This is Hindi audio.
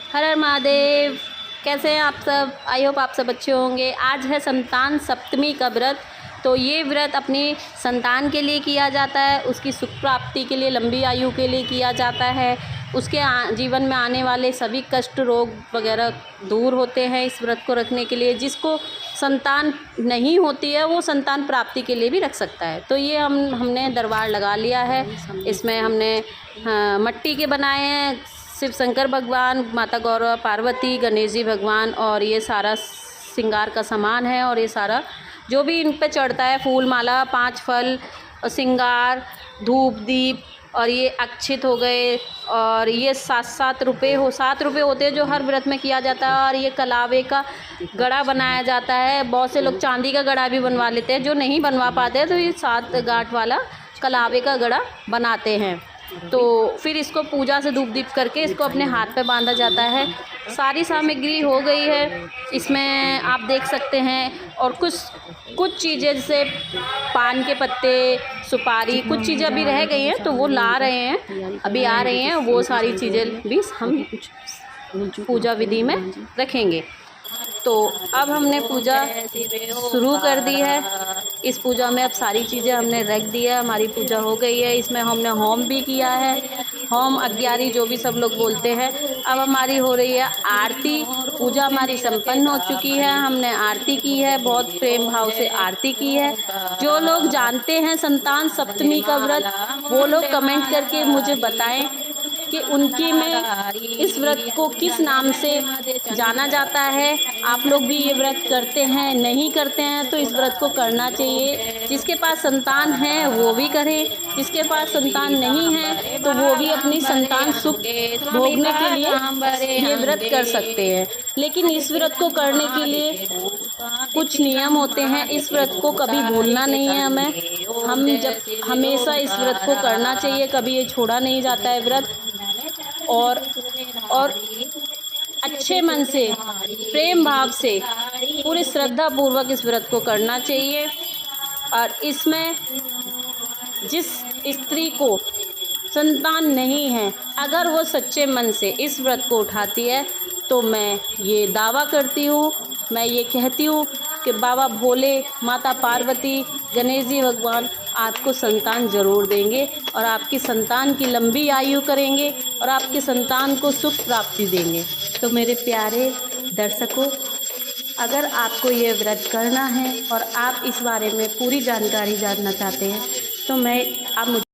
हर हर महादेव। कैसे हैं आप सब? आई होप आप सब अच्छे होंगे। आज है संतान सप्तमी का व्रत। तो ये व्रत अपनी संतान के लिए किया जाता है, उसकी सुख प्राप्ति के लिए, लंबी आयु के लिए किया जाता है। उसके जीवन में आने वाले सभी कष्ट, रोग वगैरह दूर होते हैं इस व्रत को रखने के लिए। जिसको संतान नहीं होती है वो संतान प्राप्ति के लिए भी रख सकता है। तो ये हमने दरबार लगा लिया है। इसमें हमने मट्टी के बनाए हैं शिव शंकर भगवान, माता गौरा, पार्वती, गणेश जी भगवान, और ये सारा श्रृंगार का सामान है। और ये सारा जो भी इन पे चढ़ता है, फूल माला, 5 फल, श्रृंगार, धूप, दीप, और ये अक्षित हो गए। और ये 7 रुपये 7 रुपये होते हैं जो हर व्रत में किया जाता है। और ये कलावे का गड़ा बनाया जाता है। बहुत से लोग चांदी का गड़ा भी बनवा लेते हैं। जो नहीं बनवा पाते हैं तो ये 7 गांठ वाला कलावे का गड़ा बनाते हैं। तो फिर इसको पूजा से धूप दीप करके इसको अपने हाथ पे बांधा जाता है। सारी सामग्री हो गई है इसमें, आप देख सकते हैं। और कुछ चीज़ें जैसे पान के पत्ते, सुपारी, कुछ चीज़ें अभी रह गई हैं तो वो ला रहे हैं, अभी आ रही हैं। वो सारी चीज़ें भी हम पूजा विधि में रखेंगे। तो अब हमने पूजा शुरू कर दी है। इस पूजा में अब सारी चीज़ें हमने रख दी है। हमारी पूजा हो गई है। इसमें हमने होम भी किया है, होम अग्यारी जो भी सब लोग बोलते हैं। अब हमारी हो रही है आरती। पूजा हमारी संपन्न हो चुकी है। हमने आरती की है, बहुत प्रेम भाव से आरती की है। जो लोग जानते हैं संतान सप्तमी का व्रत, वो लोग कमेंट करके मुझे बताएं कि उनकी में इस व्रत को किस नाम से जाना जाता है। आप लोग भी ये व्रत करते हैं? नहीं करते हैं तो इस व्रत को करना चाहिए। जिसके पास संतान है वो भी करे, जिसके पास संतान नहीं है तो वो भी अपनी संतान सुख भोगने के लिए ये व्रत कर सकते हैं। लेकिन इस व्रत को करने के लिए कुछ नियम होते हैं। इस व्रत को कभी भूलना नहीं है हम जब हमेशा इस व्रत को करना चाहिए, कभी ये छोड़ा नहीं जाता है व्रत। और अच्छे मन से, प्रेम भाव से, पूरी श्रद्धा पूर्वक इस व्रत को करना चाहिए। और इसमें जिस स्त्री को संतान नहीं है, अगर वो सच्चे मन से इस व्रत को उठाती है तो मैं ये दावा करती हूँ, मैं ये कहती हूँ कि बाबा भोले, माता पार्वती, गणेश जी भगवान आपको संतान ज़रूर देंगे और आपकी संतान की लंबी आयु करेंगे और आपकी संतान को सुख प्राप्ति देंगे। तो मेरे प्यारे दर्शकों, अगर आपको ये व्रत करना है और आप इस बारे में पूरी जानकारी जानना चाहते हैं तो आप मुझे